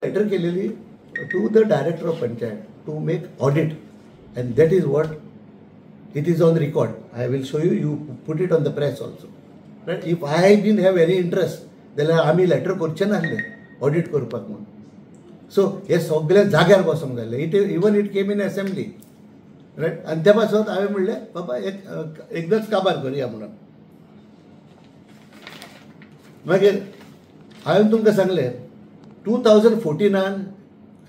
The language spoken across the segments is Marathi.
लेटर केलेली to the director of Panchayat to make audit, and that is what it is on record. I will show you. You put it on the press also. Right? If I didn't have any interest, then आम्ही लेटर करचे नासले ऑडिट करपाक म्हणून. सो हे सगळे जाग्यार बसोंक जाय. Even it came in assembly. Right. आनी त्या पासून हांवें म्हणलें बाबा एकदांच काबार करुया म्हणून. मागीर हांवें तुमकां सांगलें 2014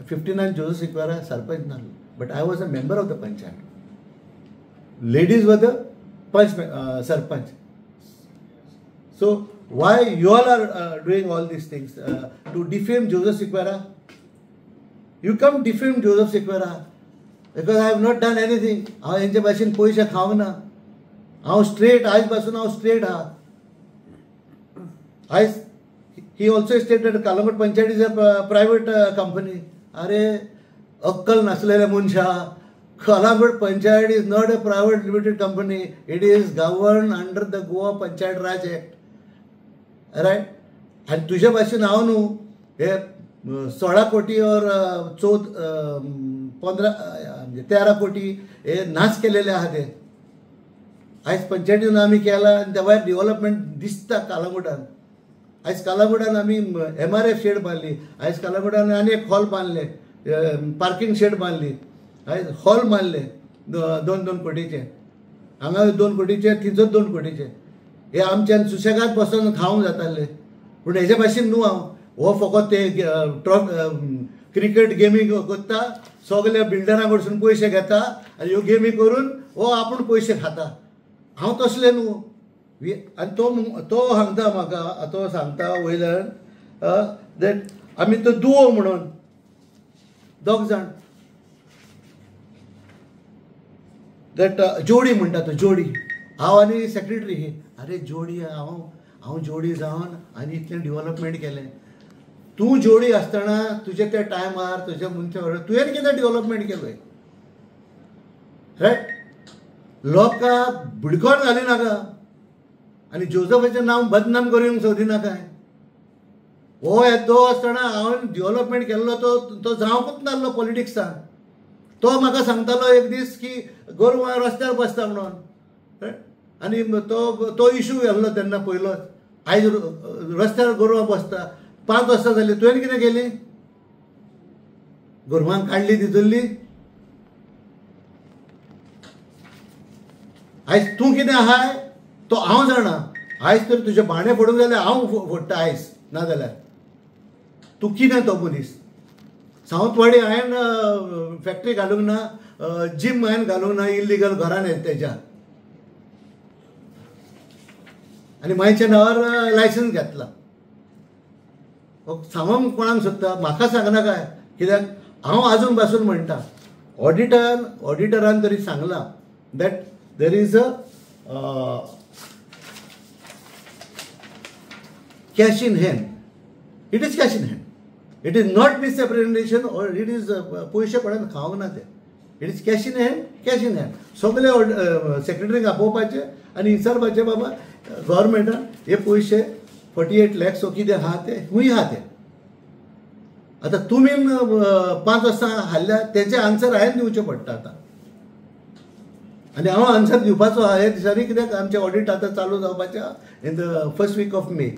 59 Joseph Sequeira Sarpanch नासलो, but I was a member of the Panchayat. Ladies were the Sarpanch. So why you all are doing all these things to defame Joseph Sequeira? You come defame Joseph Sequeira because I have not done anything. हांव हेंचे भाशेन पयशे खावंक ना. हांव स्ट्रेट आयज पासून हांव स्ट्रेट आहा. आयज he also stated that Kalamgod Panchayat is a private company. अरे अक्कल नासलेले मनशा, Kalamgod Panchayat is not a private limited company. It is governed under the Goa Panchayat Raj Act. Right? आणि तुझ्या भाशेन हांव न्हू हे 16 कोटी और 13 कोटी हे नाश केलेले आहा ते. आयज पंचायतीन आमी केला आनी त्या भायर डेव्हलपमेंट दिसता कालांगुटान. आयज कालांगुटान आमी MRF शेड बांदली. आयज कालांगुटान आनी एक हॉल बांदले, पार्किंग शेड बांदली. आयज हॉल बांदले 2-2 कोटीचे. हांगा 2 कोटीचे, थंयसर 2 कोटीचे. हे आमच्यान सुशेगाद बसून खावंक जाताले. पूण हेजे भाशेन न्हू हांव. हो फकत ते क्रिकेट गेमी करता, सगल्या बिल्डरां कडसून पयशे घेता आनी ह्यो गेमी करून हो आपूण पयशे खाता. हांव तसलें न्हू. आनी तो सांगता म्हाका, तो सांगता वयल्यान दॅट आमी तो दुवो म्हणून 2 जाण दॅट जोडी म्हणटा तो जोडी. हांव आनी सेक्रेटरी ही. अरे जोडी हांव जोडी जावन आनी इतलें डेव्हलपमेंट केलें. तूं जोडी आसतना तुजे त्या टायमार तुज्या मनशा बरोबर तुवें कितें डेव्हलपमेंट केलें? रायट. लोकांक बुडकोन घाली नाका आनी जोसेफाचें नांव बदनाम करूंक सोदिनाका. हो येदो आसतना हांवें डेव्हलपमेंट केल्लो तो जावंकूच नासलो पॉलिटिक्सान. तो म्हाका सांगतालो एक दीस की गोरवां रस्त्यार बसता म्हणून. आनी तो इशू येल्लो तेन्ना पयलोच. आयज रस्त्यार गोरवां बसता. 5 वर्सां जालीं. तुवें कितें केलें? गोरवांक काडली दितली. आयज तूं कितें आहाय तो हांव जाणा. आयज तर तुजे भांडे फोडूंक जाल्यार हांव फोडटा आयज, नाजाल्यार तूं कितें तो मनीस. सावंतवाडी हांवें फॅक्टरी घालूंक ना, जीम हांवें घालूंक ना इल्लिगल घरान येता तेज्या. आनी मायच्या नांवार लायसन्स घेतला. सांगोंक कोणाक सोदता? म्हाका सांगना काय. कित्याक हांव आजून पासून म्हणटा. ऑडिटरान तरी सांगलां that there is a cash in hand. It is cash in hand. It is not misrepresentation or it is पयशे पडून खावंक ना ते. It is cash in hand, cash in hand. सगळे सेक्रेटरीक आपोवपाचे आनी विचारपाचे बाबा गव्हर्मेंटान हे पयशे 48 lakhs कितें आहा ते खूंय आहा ते. आतां तुमी 5 वर्सां हाडल्या तेचे आन्सर हांवें दिवचे पडटा आतां. आनी हांव आन्सर दिवपाचो आहा हे दिसांनी, कित्याक आमचें ऑडिट आतां चालू जावपाचें in the first week of may.